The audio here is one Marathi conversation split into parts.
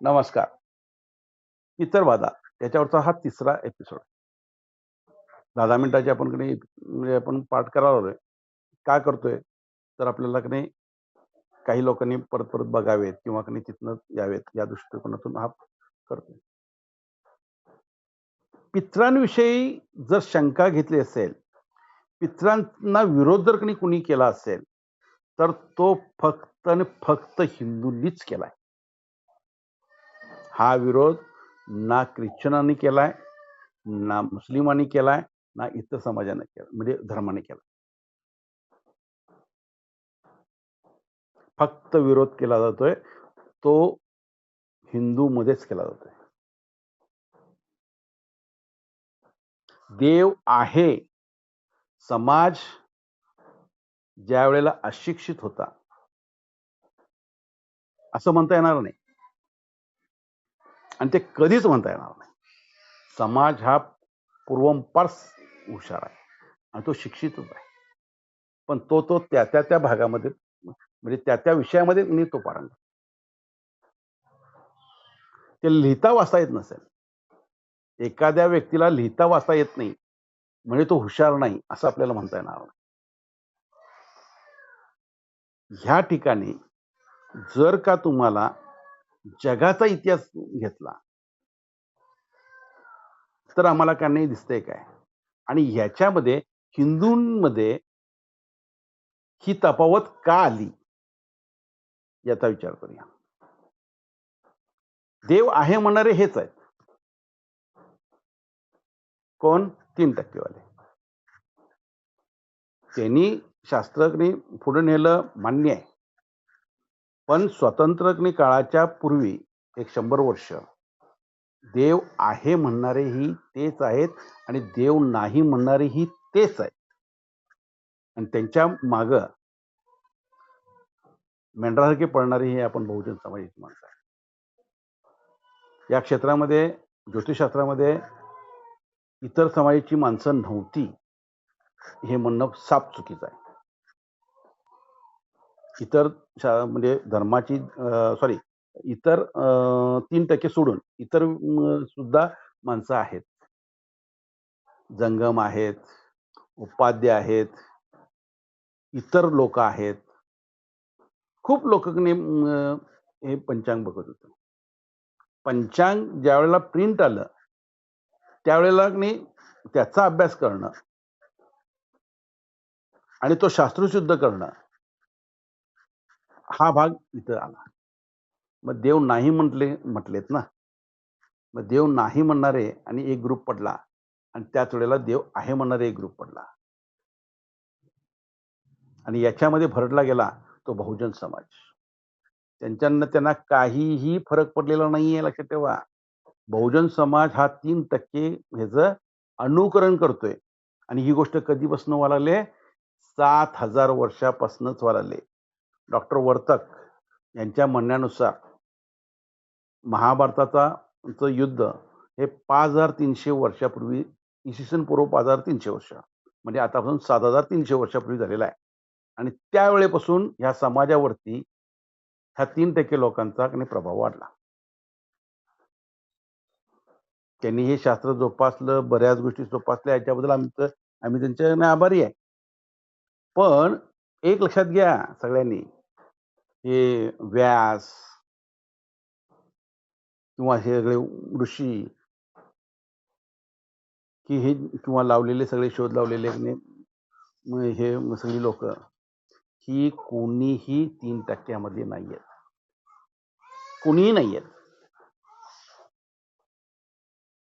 नमस्कार. पितळवादा त्याच्यावरचा हा तिसरा एपिसोड. 10-10 मिनिटाची आपण की नाही म्हणजे आपण पाठ करायला लावलोय. का करतोय? तर आपल्याला की नाही काही लोकांनी परत-परत बघावेत किंवा की नाही तिथनं यावेत या दृष्टिकोनातून हा करतोय. पितरांविषयी जर शंका घेतली असेल, पितरांना विरोध जर कोणी कुणी केला असेल, तर तो फक्त आणि फक्त हिंदूंनीच केलाय. हा विरोध ना ख्रिश्चनांनी केलाय, ना मुस्लिमांनी केलाय, ना इतर समाजाने केला म्हणजे धर्माने केला. फक्त विरोध केला जातोय, तो हिंदूमध्येच केला जातोय. देव आहे. समाज ज्यावेळेला अशिक्षित होता, असं म्हणता येणार नाही आणि ते कधीच म्हणता येणार नाही. समाज हा पूर्वंपार हुशार आहे आणि तो शिक्षितच आहे. पण तो त्या भागामध्ये म्हणजे त्या विषयामध्ये मी तो पारंगत. ते लिहिता वाचता येत नसेल. एखाद्या व्यक्तीला लिहिता वाचता येत नाही, म्हणजे तो हुशार नाही, असं आपल्याला म्हणता येणार नाही. ह्या ठिकाणी जर का तुम्हाला जगाचा इतिहास घेतला, तर आम्हाला काय नाही दिसतंय काय? आणि ह्याच्यामध्ये हिंदूंमध्ये ही तफावत का आली? याचा विचार करूया. देव आहे म्हणणारे हेच आहेत. कोण? 3% वाले. त्यांनी शास्त्रज्ञ पुढे नेलं मान्य आहे. पण स्वतंत्रज्ञ काळाच्या पूर्वी एक 100 वर्ष देव आहे म्हणणारेही तेच आहेत आणि देव नाही म्हणणारेही तेच आहेत. आणि त्यांच्या मागं मेंढरासारखे पळणारी ही आपण बहुजन समाजाची माणसं आहे. या क्षेत्रामध्ये ज्योतिषशास्त्रामध्ये इतर समाजाची माणसं नव्हती, हे म्हणणं साफ चुकीचं आहे. इतर म्हणजे धर्माची सॉरी इतर 3% सोडून इतर सुद्धा माणसं आहेत. जंगम आहेत, उपाध्ये आहेत, इतर लोक आहेत. खूप लोक हे पंचांग बघत होते. पंचांग ज्यावेळेला प्रिंट आलं, त्यावेळेला त्याचा अभ्यास करणं आणि तो शास्त्रशुद्ध करणं हा भाग इथं आला. मग देव नाही म्हटलेत ना. मग देव नाही म्हणणारे आणि एक ग्रुप पडला आणि त्याच वेळेला देव आहे म्हणणारे एक ग्रुप पडला. आणि याच्यामध्ये भरडला गेला तो बहुजन समाज. त्यांना काहीही फरक पडलेला नाहीये, लक्षात ठेवा. बहुजन समाज हा 3% ह्याचं अनुकरण करतोय आणि ही गोष्ट कधीपासून व्हायला लागली? 7,000 वर्षापासूनच व्हायला लागली. डॉक्टर वर्तक यांच्या म्हणण्यानुसार महाभारताचं युद्ध हे 5,300 वर्षापूर्वी, इसवी सन पूर्व 5,300 वर्ष म्हणजे आतापासून 7,300 वर्षापूर्वी झालेला आहे. आणि त्यावेळेपासून ह्या समाजावरती ह्या 3% लोकांचा प्रभाव वाढला. त्यांनी हे शास्त्र जोपासलं, बऱ्याच गोष्टी जोपासल्या, याच्याबद्दल आम्ही त्यांचे आभारी आहे. पण एक लक्षात घ्या सगळ्यांनी, हे व्यास किंवा हे सगळे ऋषी की हे किंवा लावलेले सगळे शोध लावलेले हे सगळी लोक ही कोणीही 3% मध्ये नाहीयेत. कोणीही नाहीयेत.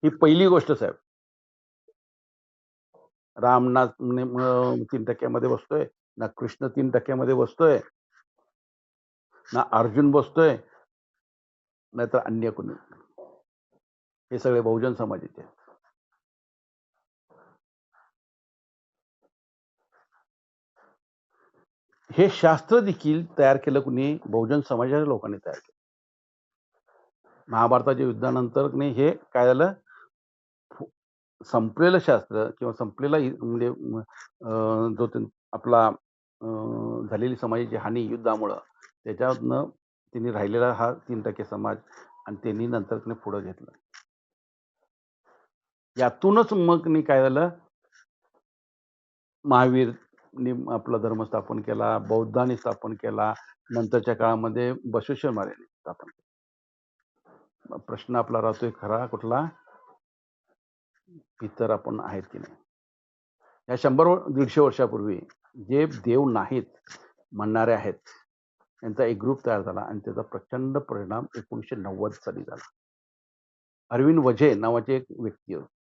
ही पहिली गोष्ट साहेब. राम ना 3% मध्ये बसतोय, ना कृष्ण 3% मध्ये बसतोय, ना अर्जुन बसतोय, नाहीतर अन्य कोणी. हे सगळे बहुजन समाजाचे आहेत. हे शास्त्र देखील तयार केलं कुणी? बहुजन समाजाच्या लोकांनी तयार केलं. महाभारताच्या युद्धानंतर हे काय झालं? संपलेलं शास्त्र किंवा संपलेला म्हणजे जो आपला झालेली समाजाची हानी युद्धामुळं, त्याच्यातनं त्यांनी राहिलेला हा 3% समाज आणि त्यांनी नंतर त्याने पुढे घेतलं. यातूनच मग काय झालं, महावीरने आपला धर्म स्थापन केला, बौद्धांनी स्थापन केला, नंतरच्या काळामध्ये बसवेश्वर महाराजांनी स्थापन केला. प्रश्न आपला राहतोय खरा कुठला, पितर आपण आहेत की नाही. या 100-150 वर्षापूर्वी जे देव नाहीत म्हणणारे आहेत, यांचा एक ग्रुप तयार झाला आणि त्याचा प्रचंड परिणाम 1990 साली झाला. अरविंद वझे नावाचे एक व्यक्ती होते.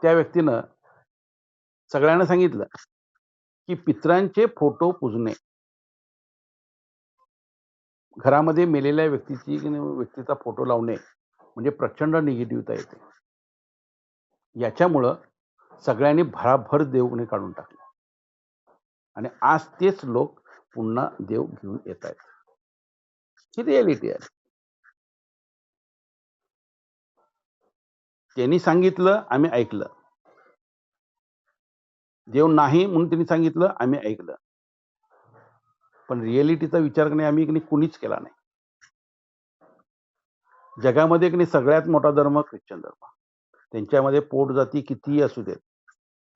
त्या व्यक्तीनं सगळ्यांना सांगितलं की पितरांचे फोटो पुजणे, घरामध्ये मेलेल्या व्यक्तीचा फोटो लावणे म्हणजे प्रचंड निगेटिव्हता येते. याच्यामुळं सगळ्यांनी भराभर देव काढून टाकले आणि आज तेच लोक पुन्हा देव घेऊन येत आहेत. ही रियालिटी आहे. त्यांनी सांगितलं, आम्ही ऐकलं. देव नाही म्हणून त्यांनी सांगितलं, आम्ही ऐकलं. पण रियालिटीचा विचार करणे आम्ही कुणीच केला नाही. जगामध्ये सगळ्यात मोठा धर्म ख्रिश्चन धर्म. त्यांच्यामध्ये पोटजाती कितीही असू देत,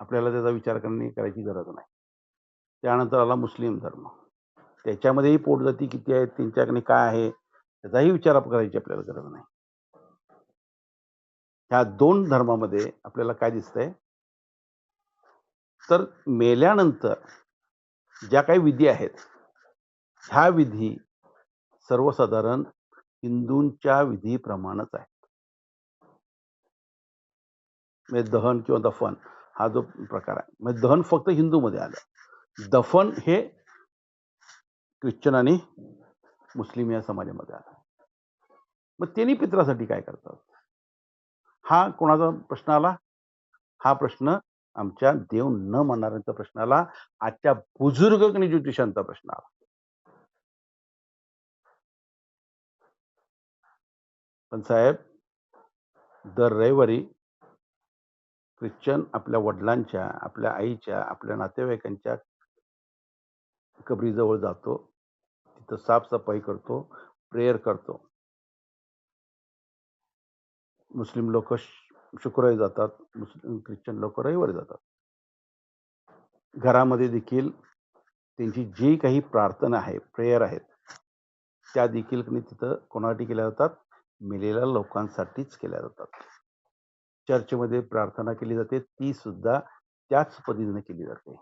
आपल्याला त्याचा विचार करायची गरज नाही. त्यानंतर आला मुस्लिम धर्म. त्याच्यामध्येही पोटजाती किती आहेत, त्यांच्याकडे काय आहे, त्याचाही विचार करायची आपल्याला गरज नाही. ह्या 2 धर्मामध्ये आपल्याला काय दिसतंय, तर मेल्यानंतर ज्या काही विधी आहेत, ह्या विधी सर्वसाधारण हिंदूंच्या विधीप्रमाणेच आहेत. म्हणजे दहन किंवा दफन हा जो प्रकार आहे, म्हणजे दहन फक्त हिंदूमध्ये आलं, दफन हे ख्रिश्चन आणि मुस्लिम या समाजामध्ये आलं. मग त्यांनी पित्रासाठी काय करतात, हा कोणाचा प्रश्न आला? हा प्रश्न आमच्या देव न मानणाऱ्यांचा प्रश्न आला, आजच्या बुजुर्ग ज्योतिषांचा प्रश्न आला. पण साहेब, दर रविवारी ख्रिश्चन आपल्या वडिलांच्या, आपल्या आईच्या, आपल्या नातेवाईकांच्या कबरीजवळ जातो, तिथं साफसफाई करतो, प्रेयर करतो. मुस्लिम लोक शुक्रवारी जातात, ख्रिश्चन लोक रविवारी जातात. घरामध्ये देखील त्यांची जी काही प्रार्थना आहे, प्रेयर आहेत, त्या देखील तिथं कोणासाठी केल्या जातात, मेलेल्या लोकांसाठीच केल्या जातात. चर्चमध्ये प्रार्थना केली जाते, ती सुद्धा त्याच पद्धतीने केली जाते.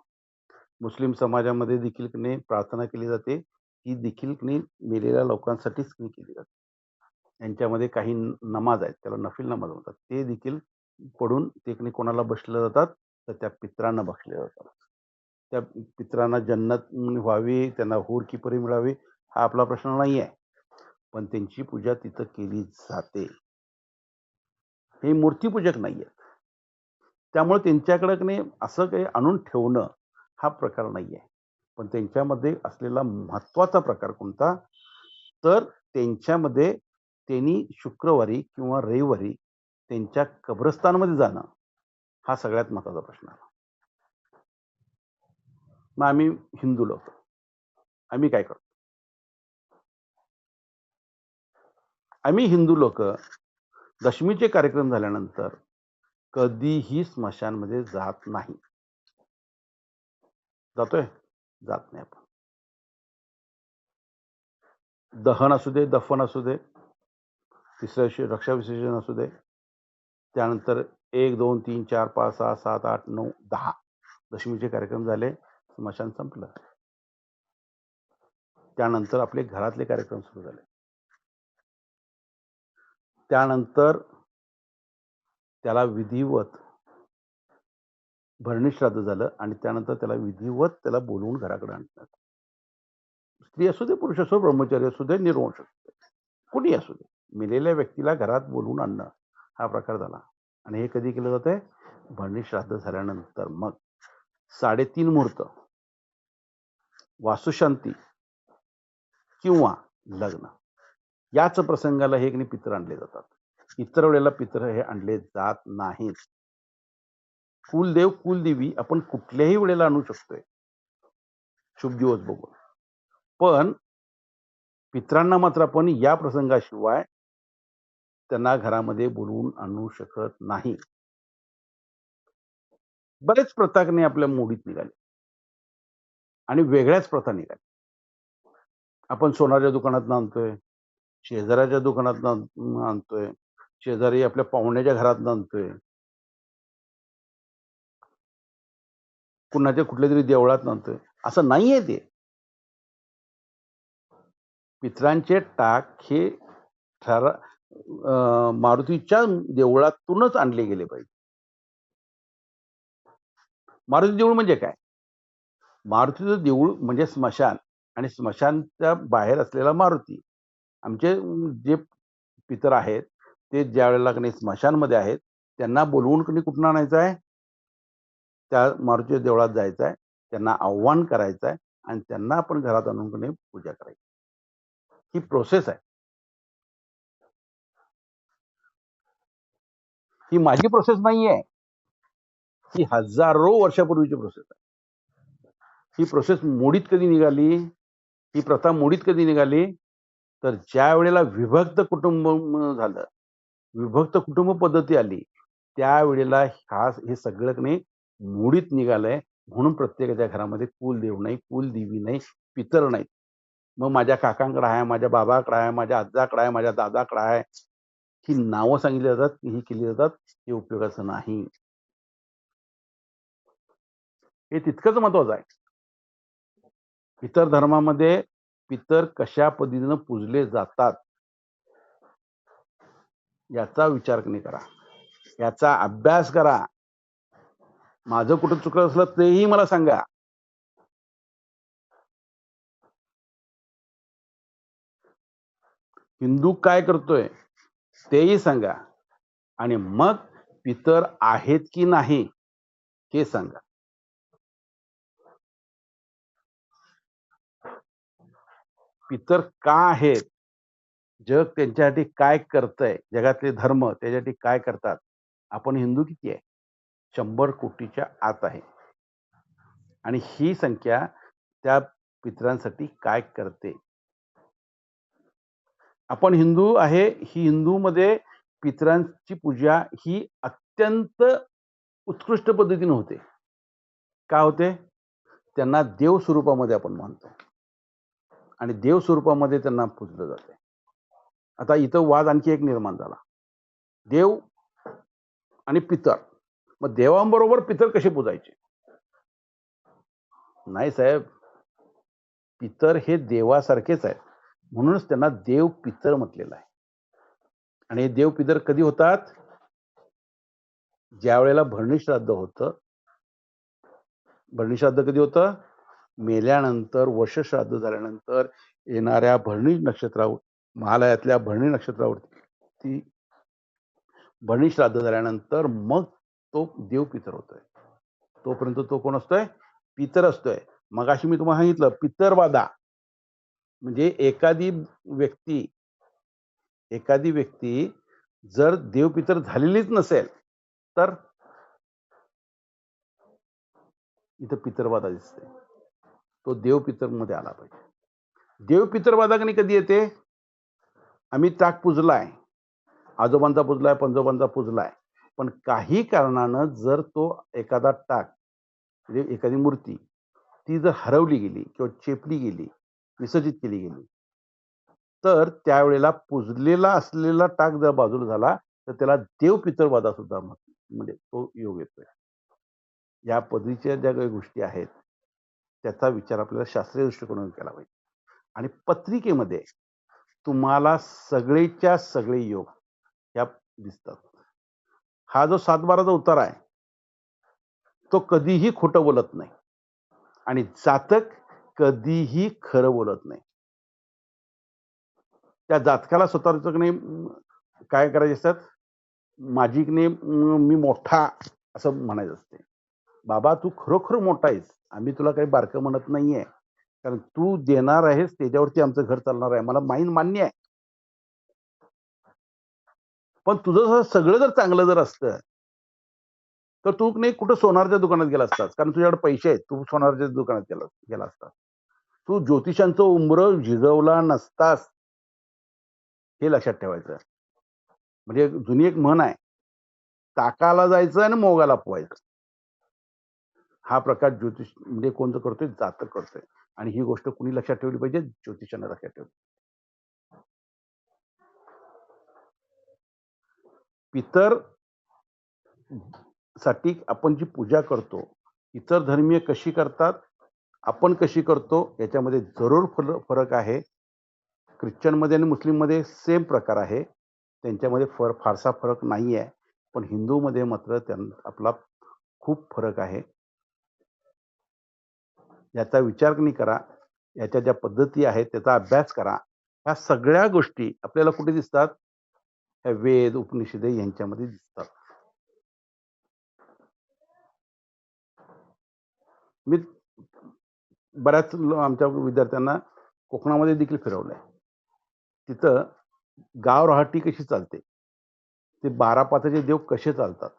मुस्लिम समाजामध्ये देखील प्रार्थना केली जाते, ती देखील मेलेल्या लोकांसाठीच केली जाते. यांच्यामध्ये काही नमाज आहेत, त्याला नफिल नमाज म्हणतात, ते देखील पडून ते कोणाला बसले जातात, तर त्या पितरांना बसले जातात. त्या पितरांना जन्नत व्हावी, त्यांना हूर की परी मिळावी, हा आपला प्रश्न नाही आहे, पण त्यांची पूजा तिथं केली जाते. हे मूर्तीपूजक नाहीये. त्यामुळे त्यांच्याकडे असं काही आणून ठेवणं हा प्रकार नाहीये. पण त्यांच्यामध्ये असलेला महत्वाचा प्रकार कोणता, तर त्यांच्यामध्ये त्यांनी शुक्रवारी किंवा रविवारी त्यांच्या कब्रस्तानमध्ये जाणं हा सगळ्यात महत्वाचा प्रश्न आहे. मग आम्ही हिंदू लोक आम्ही काय करतो, आम्ही हिंदू लोक दशमीचे कार्यक्रम झाल्यानंतर कधीही स्मशानमध्ये जात नाही. जातोय? जात नाही आपण. दहन असू दे, दफन असू दे, तिसऱ्या दिवशी रक्षा विसर्जन असू दे, त्यानंतर 1, 2, 3, 4, 5, 6, 7, 8, 9, 10 दशमीचे कार्यक्रम झाले, स्मशान संपलं. त्यानंतर आपले घरातले कार्यक्रम सुरू झाले. त्यानंतर त्याला विधिवत भरणी श्राद्ध झालं आणि त्यानंतर त्याला विधिवत त्याला बोलवून घराकडे आणतात. स्त्री असू दे, पुरुष असो, ब्रह्मचारी असू दे, निर्वंश असू दे, कुणी असू दे, मेलेल्या व्यक्तीला घरात बोलवून आणणं हा प्रकार झाला. आणि हे कधी केलं जातंय? भरणी श्राद्ध झाल्यानंतर. मग 3.5 मुहूर्त, वासुशांती किंवा लग्न, याच प्रसंगाला हे पितर आणले जातात. इतर वेळेला पितर हे आणले जात नाहीत. कुलदेव कुलदेवी आपण कुठल्याही वेळेला आणू शकतोय, शुभ दिवस बघून. पण पितरांना मात्र आपण या प्रसंगाशिवाय त्यांना घरामध्ये बोलवून आणू शकत नाही. बरेच प्रतारणे आपल्या मोडीत निघाले आणि वेगळ्याच प्रथा निघाल्या. आपण सोनाराच्या दुकानातनं आणतोय, शेजाऱ्याच्या दुकानातनं आणतोय, शेजारी आपल्या पाहुण्याच्या घरातनं आणतोय, कुणाच्या कुठल्यातरी देवळातनं आणतोय. असं नाहीये ते. पितरांचे टाक हे मारुतीच्या देवळातूनच आणले गेले पाहिजे. मारुती देऊळ म्हणजे काय? मारुतीचं देऊळ म्हणजे स्मशान आणि स्मशानच्या बाहेर असलेला मारुती. आमचे जे पितर आहेत, ते ज्यावेळेला की नाही स्मशानमध्ये आहेत, त्यांना बोलवून की नाही कुठून आणायचं आहे? त्या मारुतीच्या देवळात जायचं आहे, त्यांना आव्हान करायचं आहे आणि त्यांना आपण घरात आणून की नाही पूजा करायची. ही प्रोसेस आहे. ही माझी प्रोसेस नाहीये. ही हजारो वर्षापूर्वीची प्रोसेस आहे. ही प्रोसेस मोडीत कधी निघाली? ही प्रथा मोडीत कधी निघाली? तर ज्या वेळेला विभक्त कुटुंब झालं, विभक्त कुटुंब पद्धती आली, त्यावेळेला हे सगळं की नाही मोडीत निघालंय. म्हणून प्रत्येकाच्या घरामध्ये कुलदेव नाही, कुलदेवी नाही, पितर नाहीत. मग माझ्या काकांकडे आहे, माझ्या बाबाकडे आहे, माझ्या आज्जाकडे आहे, माझ्या दादाकडे आहे. ही नावं सांगितली जातात, ही केली जातात, हे उपयोगाचं नाही. हे तितकंच महत्वाचं आहे. इतर धर्मामध्ये पितर कशा पद्धतीनं पूजले जातात याचा विचार करा, याचा अभ्यास करा. माझं कुठं चुकलं असलं तेही मला सांगा. हिंदू काय करतोय तेही सांगा आणि मग पितर आहेत की नाही हे सांगा. पितर का आहेत? जग त्यांच्यासाठी काय करतंय? जगातले धर्म त्याच्यासाठी काय करतात? आपण हिंदू किती आहे? 100 कोटीच्या आत आहे. आणि ही संख्या त्या पितरांसाठी काय करते? आपण हिंदू आहे, ही हिंदूमध्ये पितरांची पूजा ही अत्यंत उत्कृष्ट पद्धतीने होते. का होते? त्यांना देव स्वरूपामध्ये आपण मानतो आणि देव स्वरूपामध्ये त्यांना पूजलं जाते. आता इथं वाद आणखी एक निर्माण झाला. देव आणि पितर. मग देवांबरोबर पितर कसे पूजायचे? नाही साहेब, पितर हे देवासारखेच आहेत. म्हणूनच त्यांना देव पितर म्हटलेलं आहे. आणि हे देव पितर कधी होतात? ज्या वेळेला भरणी श्राद्ध होतं. भरणी श्राद्ध कधी होतं? मेल्यानंतर, वर्ष श्राद्ध झाल्यानंतर येणाऱ्या भरणी नक्षत्रावर, महालयातल्या भरणी नक्षत्रावरती भरणी श्राद्ध झाल्यानंतर मग तो देव पितर होतोय. तोपर्यंत तो कोण असतोय? पितर असतोय. मगाशी मी तुम्हाला सांगितलं पितरवादा म्हणजे एखादी व्यक्ती जर देवपितर झालेलीच नसेल तर इथं पितरवादा दिसते. तो देवपितर मध्ये आला पाहिजे. देवपितरवादा कधी येते? आम्ही टाक पुजलाय, आजोबांचा पुजलाय, पंजोबांचा पुजलाय, पण काही कारणानं जर तो एखादा टाक म्हणजे एखादी मूर्ती ती जर हरवली गेली किंवा चेपली गेली, विसर्जित केली गेली, तर त्यावेळेला पुजलेला असलेला टाक जर बाजूला झाला तर त्याला देवपितरवादा सुद्धा म्हणजे तो योग येतोय. या पद्धतीच्या ज्या काही गोष्टी आहेत त्याचा विचार आपल्याला शास्त्रीय दृष्टिकोनातून केला पाहिजे. आणि पत्रिकेमध्ये तुम्हाला सगळेच्या सगळे योग या दिसतात. हा जो 7/12चा उतार आहे तो कधीही खोटं बोलत नाही आणि जातक कधीही खरं बोलत नाही. त्या जातकाला स्वतःच काय करायचे असतात? माझी मी मोठा असं म्हणायचं असते. बाबा तू खरोखर मोठा आहेस, आम्ही तुला काही बारकं म्हणत नाहीये, कारण तू देणार आहेस त्याच्यावरती आमचं घर चालणार आहे, मला मान्य आहे. पण तुझं सगळं जर चांगलं जर असतं तर तू नाही कुठं सोनारच्या दुकानात गेला असतास, कारण तुझ्याकडे पैसे आहेत, तू सोनारच्या दुकानात गेला असता. तू ज्योतिषांचं उंबरं झिजवला नसतास, हे लक्षात ठेवायचं. म्हणजे जुनी एक म्हण आहे, ताकाला जायचं आणि मोगाला पोहायचं. हा प्रकार ज्योतिष म्हणजे कोण जो करतोय, जातक करतोय. आणि ही गोष्ट कुणी लक्षात ठेवली पाहिजे? ज्योतिषानं लक्षात ठेवली. पितर साठी आपण जी पूजा करतो, इतर धर्मीय कशी करतात, आपण कशी करतो, याच्यामध्ये जरूर फरक आहे. ख्रिश्चनमध्ये आणि मुस्लिममध्ये सेम प्रकार आहे. त्यांच्यामध्ये फारसा फरक नाही आहे. पण हिंदूमध्ये मात्र आपला खूप फरक आहे. याचा विचार तुम्ही करा. याच्या ज्या पद्धती आहेत त्याचा अभ्यास करा. ह्या सगळ्या गोष्टी आपल्याला कुठे दिसतात? ह्या वेद, उपनिषदे यांच्यामध्ये दिसतात. मी बऱ्याच आमच्या विद्यार्थ्यांना कोकणामध्ये देखील फिरवलंय. तिथं गाव रहाटी कशी चालते, ते 12 देव कसे चालतात,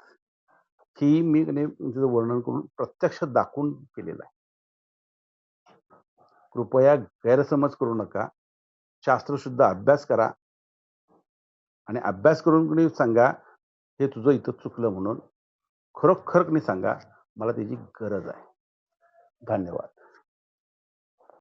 ही मी तिचं वर्णन करून प्रत्यक्ष दाखवून केलेलं आहे. कृपया गैरसमज करू नका. शास्त्रशुद्ध अभ्यास करा आणि अभ्यास करून सांगा, हे तुझं इथं चुकलं म्हणून. खरोखर सांगा, मला त्याची गरज आहे. धन्यवाद.